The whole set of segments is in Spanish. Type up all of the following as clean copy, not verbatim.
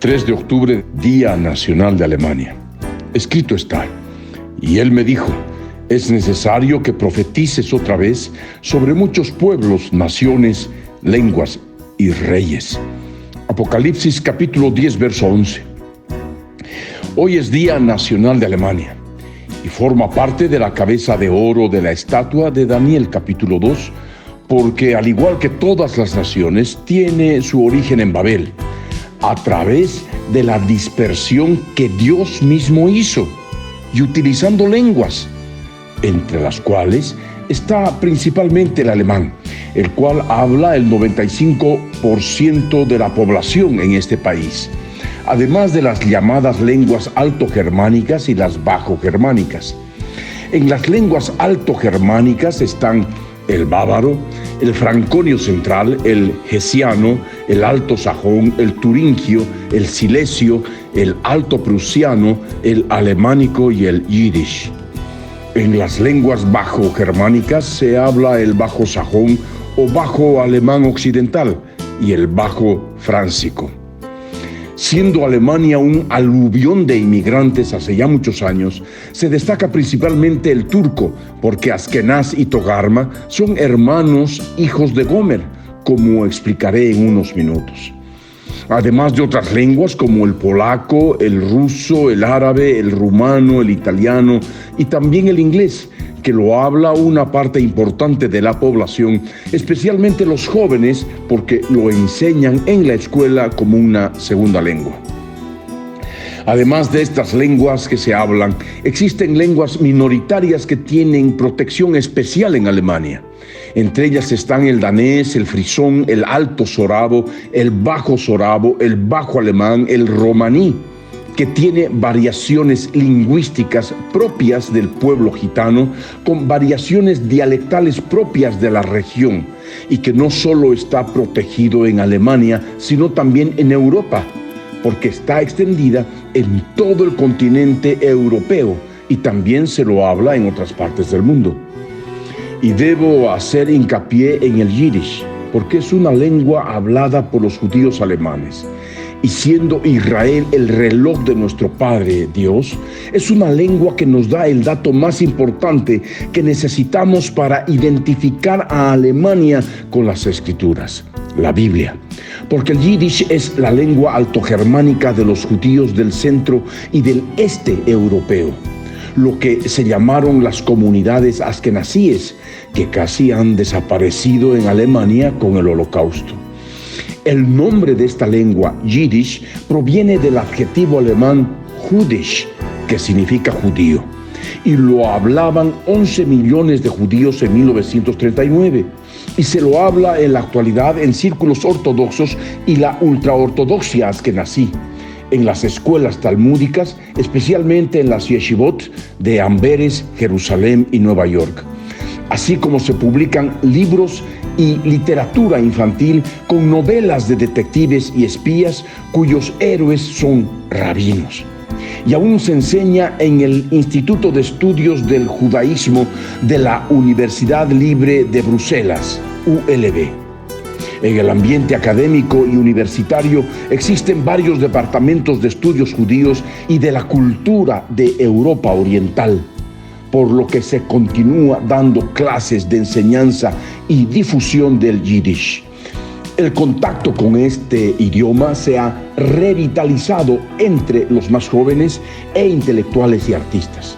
3 de octubre, Día Nacional de Alemania. Escrito está: y él me dijo, es necesario que profetices otra vez sobre muchos pueblos, naciones, lenguas y reyes. Apocalipsis capítulo 10, verso 11. Hoy es Día Nacional de Alemania y forma parte de la cabeza de oro de la estatua de Daniel capítulo 2, porque al igual que todas las naciones, tiene su origen en Babel, a través de la dispersión que Dios mismo hizo y utilizando lenguas, entre las cuales está principalmente el alemán, el cual habla el 95% de la población en este país, además de las llamadas lenguas altogermánicas y las bajogermánicas. En las lenguas altogermánicas están el bávaro, el franconio central, el hessiano, el alto sajón, el turingio, el silesio, el alto prusiano, el alemánico y el yiddish. En las lenguas bajo-germánicas se habla el bajo sajón o bajo alemán occidental y el bajo fráncico. Siendo Alemania un aluvión de inmigrantes hace ya muchos años, se destaca principalmente el turco, porque Askenaz y Togarma son hermanos hijos de Gomer, como explicaré en unos minutos. Además de otras lenguas como el polaco, el ruso, el árabe, el rumano, el italiano y también el inglés, que lo habla una parte importante de la población, especialmente los jóvenes, porque lo enseñan en la escuela como una segunda lengua. Además de estas lenguas que se hablan, existen lenguas minoritarias que tienen protección especial en Alemania. Entre ellas están el danés, el frisón, el alto sorabo, el bajo sorabo, el bajo alemán, el romaní, que tiene variaciones lingüísticas propias del pueblo gitano, con variaciones dialectales propias de la región, y que no solo está protegido en Alemania, sino también en Europa, porque está extendida en todo el continente europeo y también se lo habla en otras partes del mundo. Y debo hacer hincapié en el yiddish, porque es una lengua hablada por los judíos alemanes. Y siendo Israel el reloj de nuestro Padre Dios, es una lengua que nos da el dato más importante que necesitamos para identificar a Alemania con las Escrituras, la Biblia. Porque el yiddish es la lengua altogermánica de los judíos del centro y del este europeo, lo que se llamaron las comunidades askenazíes, que casi han desaparecido en Alemania con el Holocausto. El nombre de esta lengua, yiddish, proviene del adjetivo alemán jüdisch, que significa judío, y lo hablaban 11 millones de judíos en 1939, y se lo habla en la actualidad en círculos ortodoxos y la ultraortodoxia askenazí, en las escuelas talmúdicas, especialmente en las yeshivot de Amberes, Jerusalén y Nueva York, así como se publican libros y literatura infantil con novelas de detectives y espías cuyos héroes son rabinos. Y aún se enseña en el Instituto de Estudios del Judaísmo de la Universidad Libre de Bruselas, ULB. En el ambiente académico y universitario existen varios departamentos de estudios judíos y de la cultura de Europa Oriental, por lo que se continúa dando clases de enseñanza y difusión del yiddish. El contacto con este idioma se ha revitalizado entre los más jóvenes e intelectuales y artistas.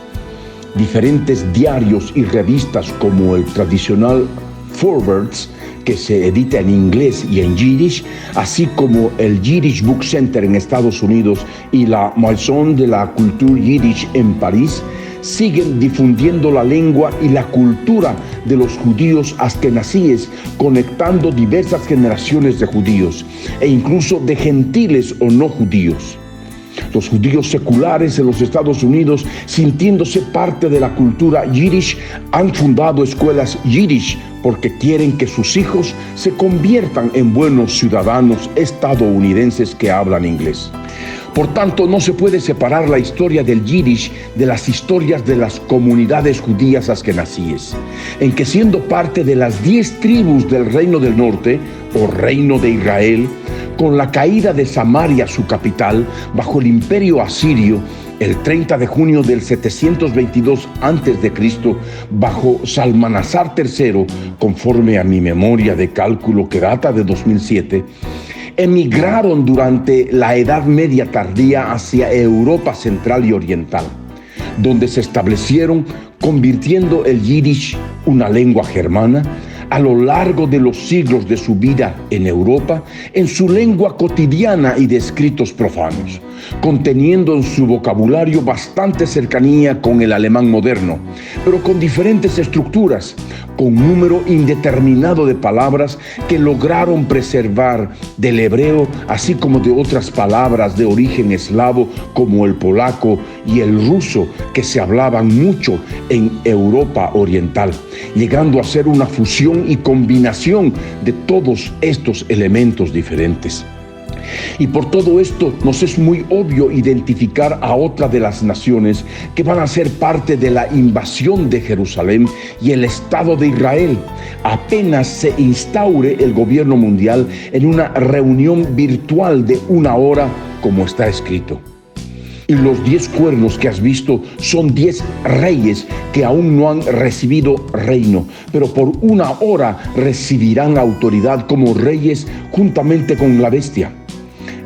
Diferentes diarios y revistas como el tradicional Forwards, que se edita en inglés y en yiddish, así como el Yiddish Book Center en Estados Unidos y la Maison de la Culture Yiddish en París, siguen difundiendo la lengua y la cultura de los judíos askenazíes, conectando diversas generaciones de judíos e incluso de gentiles o no judíos. Los judíos seculares en los Estados Unidos, sintiéndose parte de la cultura yiddish, han fundado escuelas yiddish porque quieren que sus hijos se conviertan en buenos ciudadanos estadounidenses que hablan inglés. Por tanto, no se puede separar la historia del yiddish de las historias de las comunidades judías askenazíes, en que siendo parte de las 10 tribus del Reino del Norte, o Reino de Israel, con la caída de Samaria, su capital, bajo el imperio asirio, el 30 de junio del 722 a.C., bajo Salmanasar III, conforme a mi memoria de cálculo que data de 2007, emigraron durante la Edad Media tardía hacia Europa central y oriental, donde se establecieron, convirtiendo el yiddish, una lengua germana, a lo largo de los siglos de su vida en Europa, en su lengua cotidiana y de escritos profanos, conteniendo en su vocabulario bastante cercanía con el alemán moderno, pero con diferentes estructuras, con número indeterminado de palabras que lograron preservar del hebreo, así como de otras palabras de origen eslavo como el polaco y el ruso, que se hablaban mucho en Europa oriental, llegando a ser una fusión y combinación de todos estos elementos diferentes. Y por todo esto nos es muy obvio identificar a otra de las naciones que van a ser parte de la invasión de Jerusalén y el Estado de Israel, apenas se instaure el gobierno mundial en una reunión virtual de 1 hora, como está escrito. Y los 10 cuernos que has visto son 10 reyes que aún no han recibido reino, pero por 1 hora recibirán autoridad como reyes juntamente con la bestia.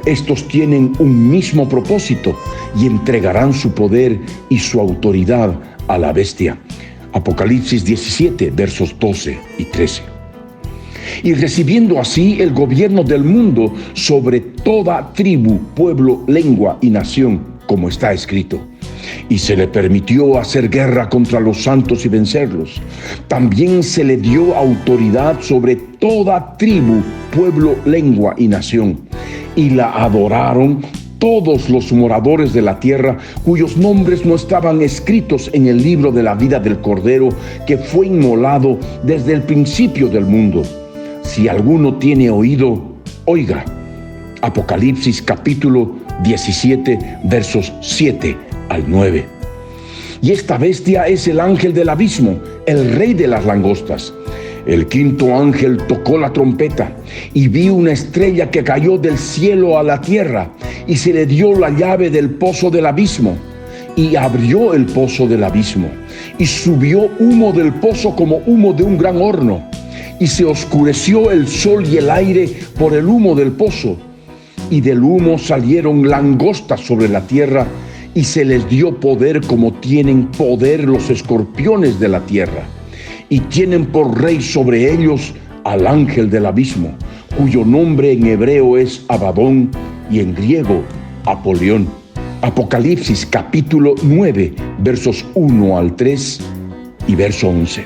Estos tienen un mismo propósito y entregarán su poder y su autoridad a la bestia. Apocalipsis 17, versos 12 y 13. Y recibiendo así el gobierno del mundo sobre toda tribu, pueblo, lengua y nación, como está escrito. Y se le permitió hacer guerra contra los santos y vencerlos. También se le dio autoridad sobre toda tribu, pueblo, lengua y nación. Y la adoraron todos los moradores de la tierra, cuyos nombres no estaban escritos en el libro de la vida del Cordero, que fue inmolado desde el principio del mundo. Si alguno tiene oído, oiga. Apocalipsis capítulo 17, versos 7 al 9. Y esta bestia es el ángel del abismo, el rey de las langostas. El 5.º ángel tocó la trompeta y vi una estrella que cayó del cielo a la tierra, y se le dio la llave del pozo del abismo, y abrió el pozo del abismo, y subió humo del pozo como humo de un gran horno, y se oscureció el sol y el aire por el humo del pozo, y del humo salieron langostas sobre la tierra, y se les dio poder como tienen poder los escorpiones de la tierra. Y tienen por rey sobre ellos al ángel del abismo, cuyo nombre en hebreo es Abadón y en griego Apolión. Apocalipsis capítulo 9, versos 1 al 3 y verso 11.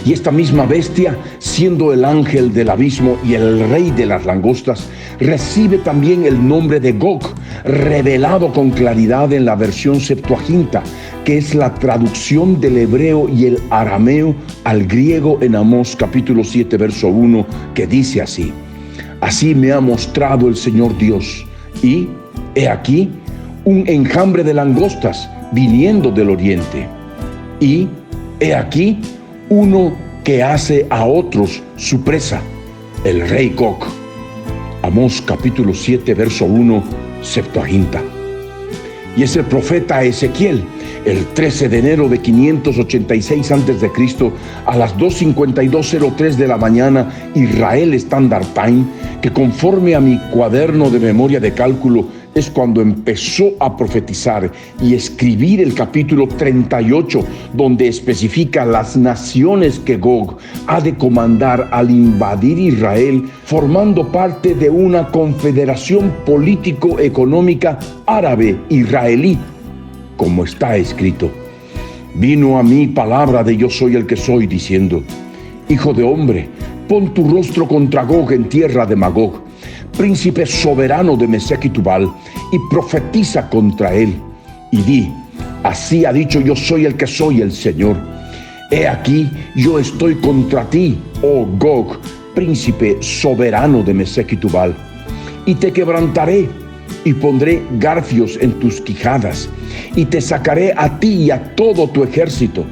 Y esta misma bestia, siendo el ángel del abismo y el rey de las langostas, recibe también el nombre de Gog, revelado con claridad en la versión Septuaginta, que es la traducción del hebreo y el arameo al griego en Amós capítulo 7, verso 1, que dice así: Así me ha mostrado el Señor Dios, y he aquí un enjambre de langostas viniendo del oriente, y he aquí uno que hace a otros su presa, el rey Gog. Amós capítulo 7, verso 1, Septuaginta. Y es el profeta Ezequiel, el 13 de enero de 586 a.C., a las 2:52:03 de la mañana, Israel Standard Time, que conforme a mi cuaderno de memoria de cálculo es cuando empezó a profetizar y escribir el capítulo 38, donde especifica las naciones que Gog ha de comandar al invadir Israel, formando parte de una confederación político-económica árabe-israelí, como está escrito. Vino a mí palabra de Yo soy el que soy, diciendo: Hijo de hombre, pon tu rostro contra Gog en tierra de Magog, príncipe soberano de Mesec y Tubal, y profetiza contra él, y di: así ha dicho Yo soy el que soy, el Señor. He aquí, yo estoy contra ti, oh Gog, príncipe soberano de Mesec y Tubal, y te quebrantaré, y pondré garfios en tus quijadas, y te sacaré a ti y a todo tu ejército,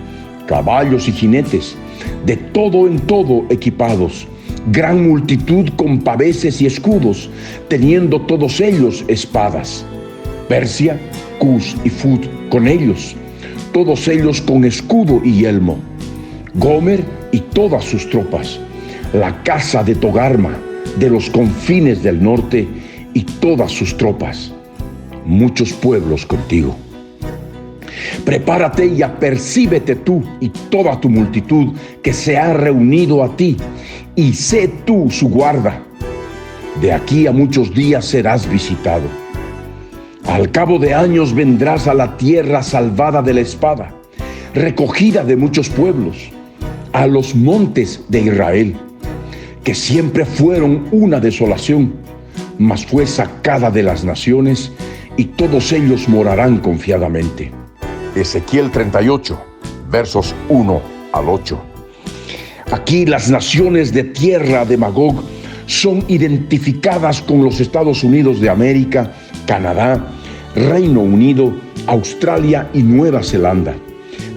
caballos y jinetes, de todo en todo equipados, gran multitud con paveses y escudos, teniendo todos ellos espadas. Persia, Cus y Fut con ellos, todos ellos con escudo y yelmo. Gomer y todas sus tropas, la casa de Togarma, de los confines del norte y todas sus tropas, muchos pueblos contigo. Prepárate y apercíbete tú y toda tu multitud que se ha reunido a ti, y sé tú su guarda. De aquí a muchos días serás visitado. Al cabo de años vendrás a la tierra salvada de la espada, recogida de muchos pueblos, a los montes de Israel, que siempre fueron una desolación, mas fue sacada de las naciones, y todos ellos morarán confiadamente. Ezequiel 38, versos 1 al 8. Aquí las naciones de tierra de Magog son identificadas con los Estados Unidos de América, Canadá, Reino Unido, Australia y Nueva Zelanda.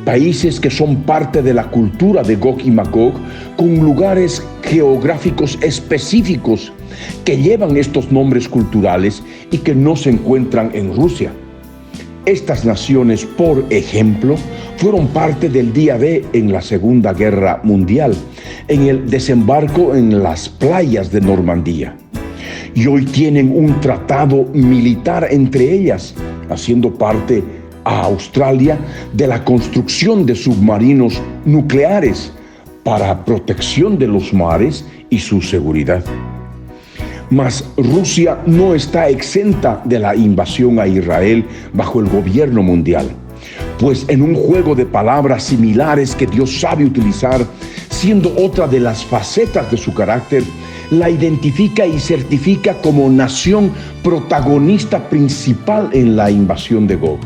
Países que son parte de la cultura de Gog y Magog, con lugares geográficos específicos que llevan estos nombres culturales y que no se encuentran en Rusia. Estas naciones, por ejemplo, fueron parte del día D en la Segunda Guerra Mundial, en el desembarco en las playas de Normandía. Y hoy tienen un tratado militar entre ellas, haciendo parte a Australia de la construcción de submarinos nucleares para protección de los mares y su seguridad. Mas Rusia no está exenta de la invasión a Israel bajo el gobierno mundial, pues en un juego de palabras similares que Dios sabe utilizar, siendo otra de las facetas de su carácter, la identifica y certifica como nación protagonista principal en la invasión de Gog.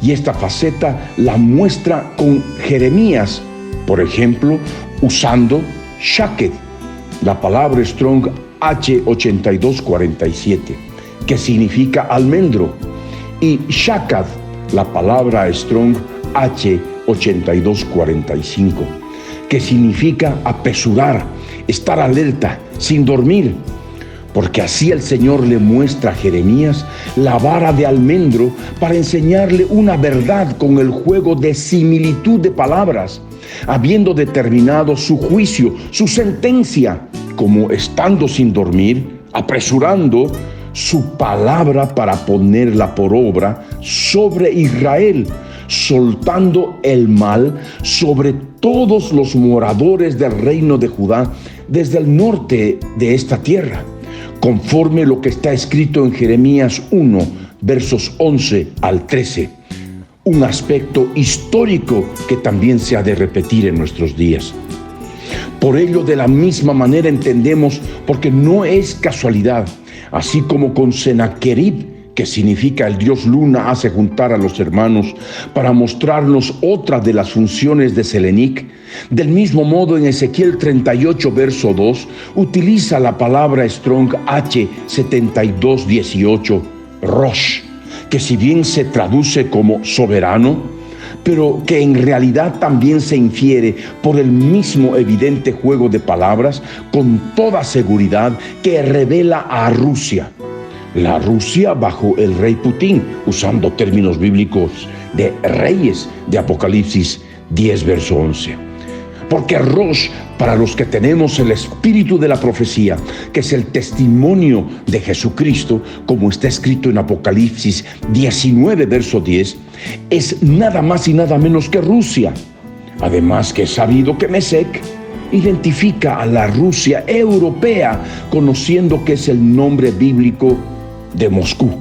Y esta faceta la muestra con Jeremías, por ejemplo, usando Shaked, la palabra Strong H8247, que significa almendro, y Shakad, la palabra Strong H8245, que significa apresurar, estar alerta, sin dormir, porque así el Señor le muestra a Jeremías la vara de almendro para enseñarle una verdad con el juego de similitud de palabras, habiendo determinado su juicio, su sentencia, como estando sin dormir, apresurando su palabra para ponerla por obra sobre Israel, soltando el mal sobre todos los moradores del reino de Judá desde el norte de esta tierra, conforme lo que está escrito en Jeremías 1, versos 11 al 13, un aspecto histórico que también se ha de repetir en nuestros días. Por ello, de la misma manera entendemos, porque no es casualidad, así como con Sennacherib, que significa el dios Luna hace juntar a los hermanos para mostrarnos otra de las funciones de Selenic. Del mismo modo, en Ezequiel 38, verso 2, utiliza la palabra Strong H7218, Rosh, que si bien se traduce como soberano, pero que en realidad también se infiere por el mismo evidente juego de palabras, con toda seguridad, que revela a Rusia. La Rusia bajo el rey Putin, usando términos bíblicos de reyes de Apocalipsis 10, verso 11. Porque Rosh, para los que tenemos el espíritu de la profecía, que es el testimonio de Jesucristo, como está escrito en Apocalipsis 19, verso 10, es nada más y nada menos que Rusia. Además que es sabido que Mesec identifica a la Rusia europea, conociendo que es el nombre bíblico de Moscú,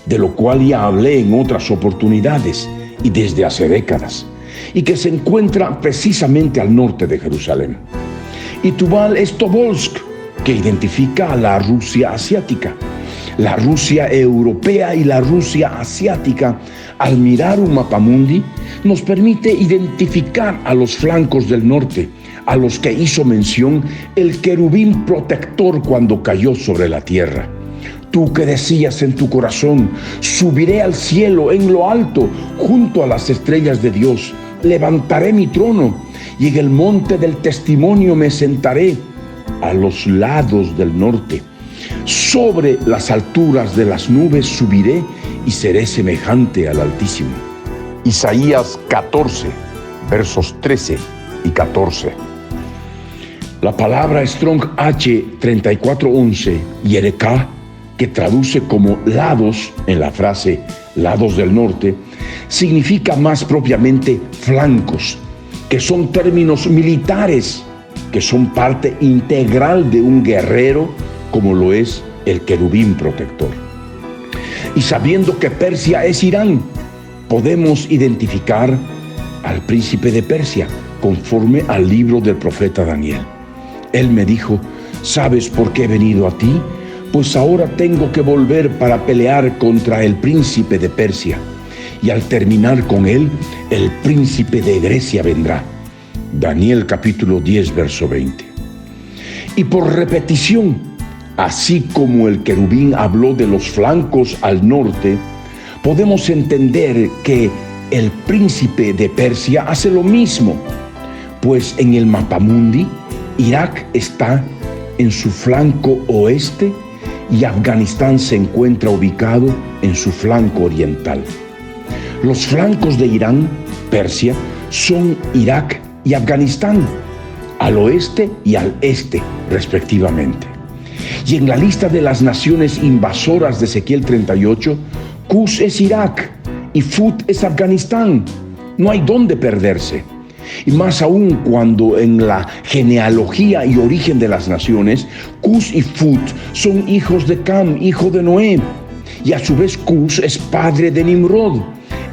de lo cual ya hablé en otras oportunidades y desde hace décadas, y que se encuentra precisamente al norte de Jerusalén. Y Tubal es Tobolsk, que identifica a la Rusia asiática. La Rusia europea y la Rusia asiática, al mirar un mapamundi, nos permite identificar a los flancos del norte, a los que hizo mención el querubín protector cuando cayó sobre la tierra. Tú que decías en tu corazón: subiré al cielo en lo alto, junto a las estrellas de Dios, levantaré mi trono y en el monte del testimonio me sentaré, a los lados del norte. Sobre las alturas de las nubes subiré y seré semejante al Altísimo. Isaías 14, versos 13 y 14. La palabra Strong H 3411, Yereká, que traduce como lados en la frase lados del norte, significa más propiamente flancos, que son términos militares, que son parte integral de un guerrero, como lo es el querubín protector. Y sabiendo que Persia es Irán, podemos identificar al príncipe de Persia, conforme al libro del profeta Daniel. Él me dijo: ¿sabes por qué he venido a ti? Pues ahora tengo que volver para pelear contra el príncipe de Persia, y al terminar con él, el príncipe de Grecia vendrá. Daniel capítulo 10, verso 20. Y por repetición, así como el querubín habló de los flancos al norte, podemos entender que el príncipe de Persia hace lo mismo, pues en el mapamundi, Irak está en su flanco oeste y Afganistán se encuentra ubicado en su flanco oriental. Los flancos de Irán, Persia, son Irak y Afganistán, al oeste y al este, respectivamente. Y en la lista de las naciones invasoras de Ezequiel 38, Cus es Irak y Fut es Afganistán. No hay dónde perderse. Y más aún cuando en la genealogía y origen de las naciones, Cus y Fut son hijos de Cam, hijo de Noé. Y a su vez Cus es padre de Nimrod,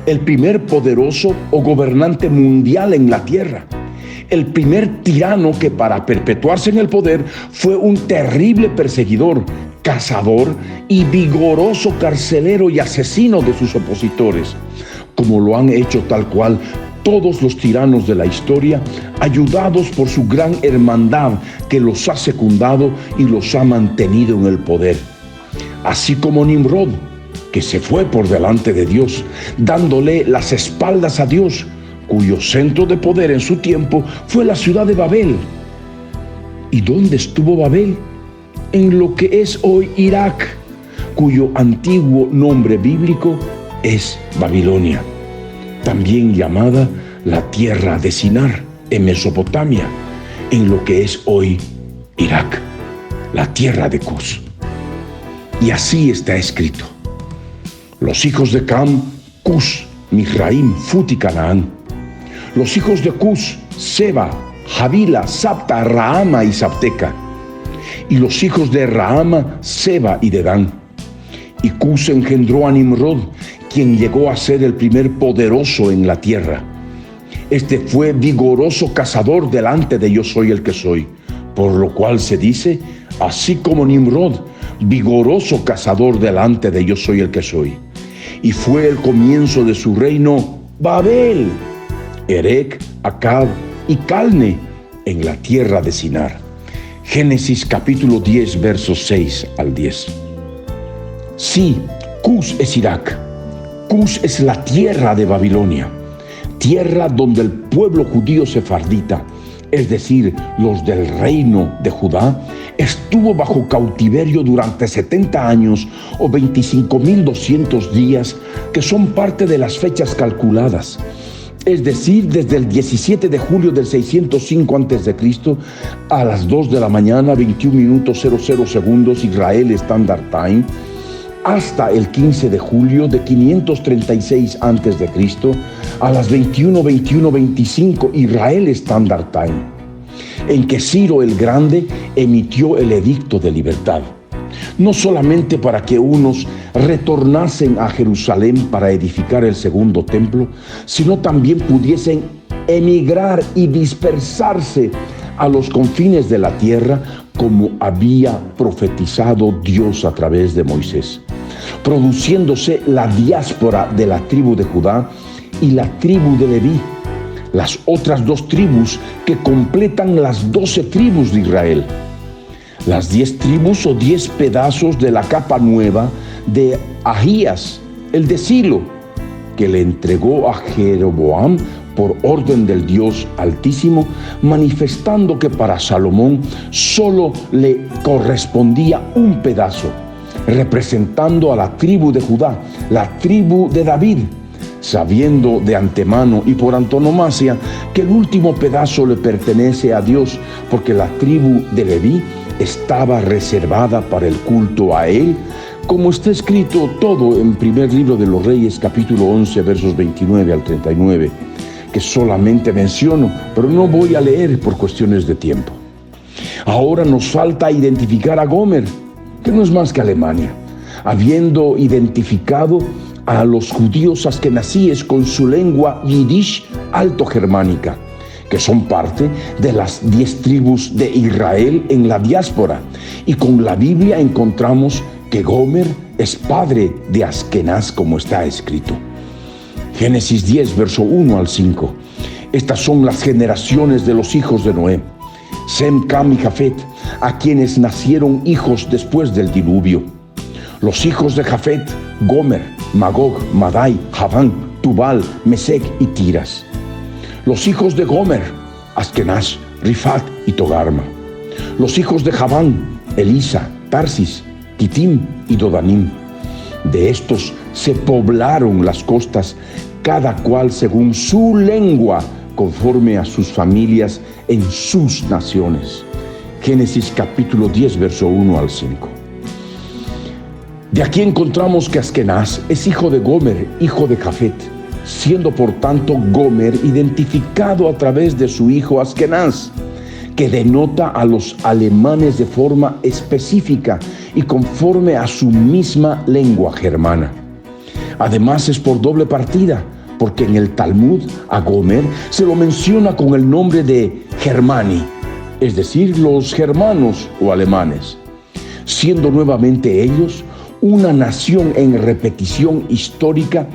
el primer poderoso o gobernante mundial en la tierra. El primer tirano que para perpetuarse en el poder fue un terrible perseguidor, cazador y vigoroso carcelero y asesino de sus opositores, como lo han hecho tal cual todos los tiranos de la historia, ayudados por su gran hermandad que los ha secundado y los ha mantenido en el poder. Así como Nimrod, que se fue por delante de Dios, dándole las espaldas a Dios, cuyo centro de poder en su tiempo fue la ciudad de Babel. ¿Y dónde estuvo Babel? En lo que es hoy Irak, cuyo antiguo nombre bíblico es Babilonia, también llamada la tierra de Sinar, en Mesopotamia, en lo que es hoy Irak, la tierra de Cus. Y así está escrito: los hijos de Cam, Cus, Mizraim, Fut y Canaán. Los hijos de Cus, Seba, Javila, Sabta, Raama y Sabteca. Y los hijos de Raama, Seba y Dedán. Y Cus engendró a Nimrod, quien llegó a ser el primer poderoso en la tierra. Este fue vigoroso cazador delante de Yo soy el que soy, por lo cual se dice: así como Nimrod, vigoroso cazador delante de Yo soy el que soy. Y fue el comienzo de su reino Babel, Erec, Acab y Calne, en la tierra de Sinar. Génesis capítulo 10, versos 6 al 10. Sí, Cus es Irak. Cus es la tierra de Babilonia, tierra donde el pueblo judío sefardita, es decir, los del reino de Judá, estuvo bajo cautiverio durante 70 años o 25.200 días, que son parte de las fechas calculadas. Es decir, desde el 17 de julio del 605 a.C. a las 2 de la mañana, 21 minutos 00 segundos Israel Standard Time, hasta el 15 de julio de 536 a.C. a las 21:25 Israel Standard Time, en que Ciro el Grande emitió el edicto de libertad, no solamente para que unos retornasen a Jerusalén para edificar el segundo templo, sino también pudiesen emigrar y dispersarse a los confines de la tierra, como había profetizado Dios a través de Moisés, produciéndose la diáspora de la tribu de Judá y la tribu de Leví, las otras dos tribus que completan las 12 tribus de Israel, las 10 tribus o 10 pedazos de la capa nueva de Ahías, el de Silo, que le entregó a Jeroboam por orden del Dios Altísimo, manifestando que para Salomón solo le correspondía un pedazo, representando a la tribu de Judá, la tribu de David, sabiendo de antemano y por antonomasia que el último pedazo le pertenece a Dios, porque la tribu de Leví estaba reservada para el culto a él, como está escrito todo en primer libro de los Reyes, capítulo 11, versos 29 al 39, que solamente menciono, pero no voy a leer por cuestiones de tiempo. Ahora nos falta identificar a Gomer, que no es más que Alemania, habiendo identificado a los judíos askenazíes con su lengua yiddish alto-germánica, que son parte de las 10 tribus de Israel en la diáspora, y con la Biblia encontramos que Gomer es padre de Askenaz, como está escrito. Génesis 10, verso 1 al 5. Estas son las generaciones de los hijos de Noé: Sem, Cam y Jafet, a quienes nacieron hijos después del diluvio. Los hijos de Jafet: Gomer, Magog, Madai, Javán, Tubal, Mesec y Tiras. Los hijos de Gomer: Askenaz, Rifat y Togarma. Los hijos de Javán: Elisa, Tarsis, Kitim y Dodanim. De estos se poblaron las costas, cada cual según su lengua, conforme a sus familias en sus naciones. Génesis capítulo 10, verso 1 al 5. De aquí encontramos que Askenaz es hijo de Gomer, hijo de Jafet, siendo por tanto Gomer identificado a través de su hijo Askenaz, que denota a los alemanes de forma específica y conforme a su misma lengua germana. Además es por doble partida, porque en el Talmud a Gomer se lo menciona con el nombre de Germani, es decir, los germanos o alemanes, siendo nuevamente ellos una nación en repetición histórica,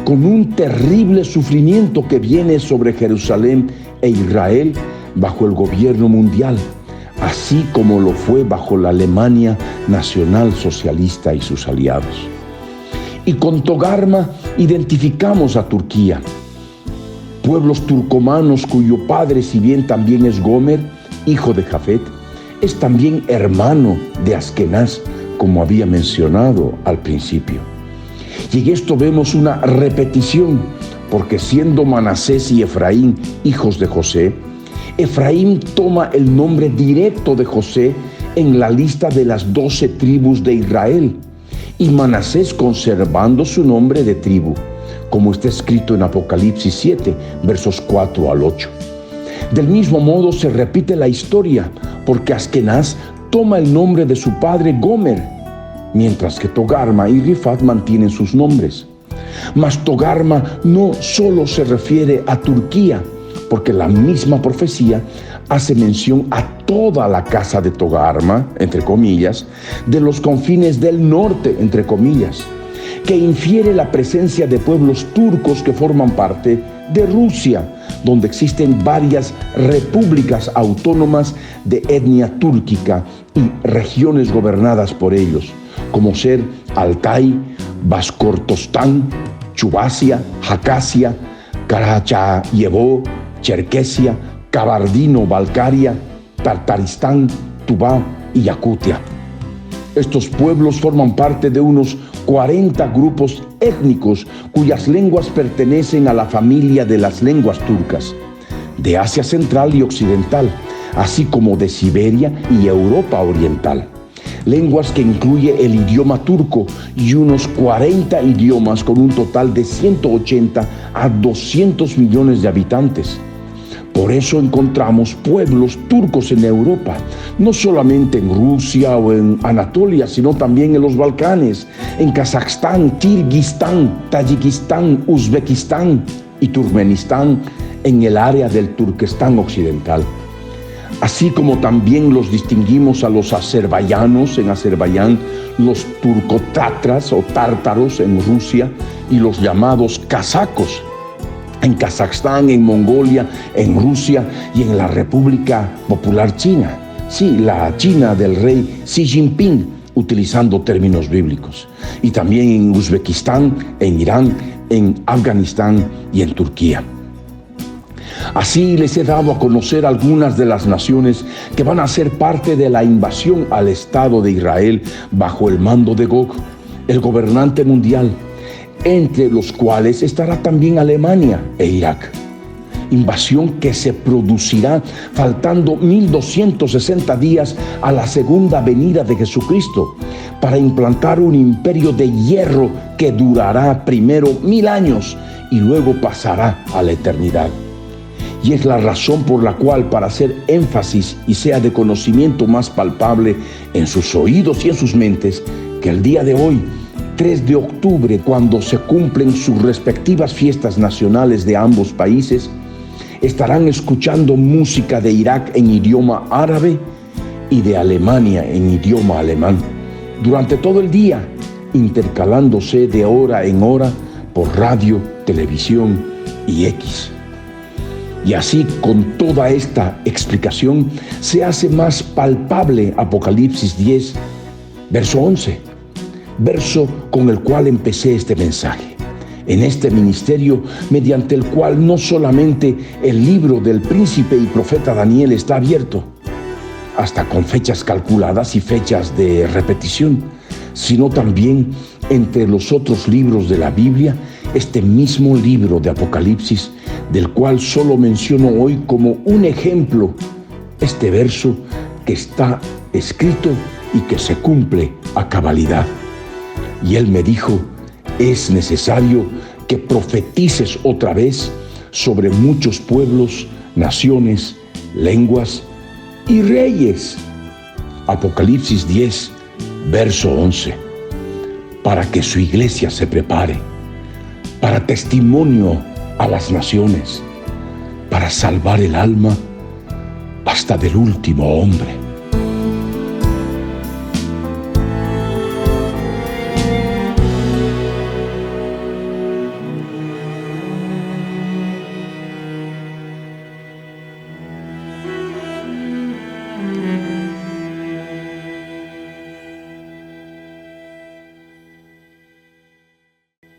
con un terrible sufrimiento que viene sobre Jerusalén e Israel bajo el gobierno mundial, así como lo fue bajo la Alemania nacional socialista y sus aliados. Y con Togarma identificamos a Turquía, pueblos turcomanos cuyo padre, si bien también es Gomer, hijo de Jafet, es también hermano de Askenaz, como había mencionado al principio. Y en esto vemos una repetición, porque siendo Manasés y Efraín hijos de José, Efraín toma el nombre directo de José en la lista de las 12 tribus de Israel, y Manasés conservando su nombre de tribu, como está escrito en Apocalipsis 7, versos 4 al 8. Del mismo modo se repite la historia, porque Askenaz toma el nombre de su padre Gomer, mientras que Togarma y Rifat mantienen sus nombres. Mas Togarma no solo se refiere a Turquía, porque la misma profecía hace mención a toda la casa de Togarma, entre comillas, de los confines del norte, entre comillas, que infiere la presencia de pueblos turcos que forman parte de Rusia, donde existen varias repúblicas autónomas de etnia túrquica y regiones gobernadas por ellos, como ser Altái, Baskortostán, Chubasia, Jacasia, Karachayevó, Cherkesia, Kabardino-Balkaria, Tartaristán, Tuvá y Yakutia. Estos pueblos forman parte de unos 40 grupos étnicos cuyas lenguas pertenecen a la familia de las lenguas turcas, de Asia Central y Occidental, así como de Siberia y Europa Oriental. Lenguas que incluye el idioma turco y unos 40 idiomas con un total de 180 a 200 millones de habitantes. Por eso encontramos pueblos turcos en Europa, no solamente en Rusia o en Anatolia, sino también en los Balcanes, en Kazajstán, Kirguistán, Tayikistán, Uzbekistán y Turkmenistán, en el área del Turquestán occidental. Así como también los distinguimos a los azerbaiyanos en Azerbaiyán, los turcotatras o tártaros en Rusia y los llamados casacos en Kazajstán, en Mongolia, en Rusia y en la República Popular China. Sí, la China del rey Xi Jinping, utilizando términos bíblicos. Y también en Uzbekistán, en Irán, en Afganistán y en Turquía. Así les he dado a conocer algunas de las naciones que van a ser parte de la invasión al Estado de Israel bajo el mando de Gog, el gobernante mundial, entre los cuales estará también Alemania e Irak. Invasión que se producirá faltando 1260 días a la segunda venida de Jesucristo para implantar un imperio de hierro que durará primero 1000 años y luego pasará a la eternidad. Y es la razón por la cual, para hacer énfasis y sea de conocimiento más palpable en sus oídos y en sus mentes, que el día de hoy, 3 de octubre, cuando se cumplen sus respectivas fiestas nacionales de ambos países, estarán escuchando música de Irak en idioma árabe y de Alemania en idioma alemán durante todo el día, intercalándose de hora en hora por radio, televisión y X. Y así, con toda esta explicación, se hace más palpable Apocalipsis 10, verso 11, verso con el cual empecé este mensaje. En este ministerio, mediante el cual no solamente el libro del príncipe y profeta Daniel está abierto, hasta con fechas calculadas y fechas de repetición, sino también entre los otros libros de la Biblia, este mismo libro de Apocalipsis, del cual solo menciono hoy como un ejemplo este verso que está escrito y que se cumple a cabalidad. Y él me dijo: es necesario que profetices otra vez sobre muchos pueblos, naciones, lenguas y reyes. Apocalipsis 10, verso 11. Para que su iglesia se prepare, para testimonio a las naciones, para salvar el alma hasta del último hombre.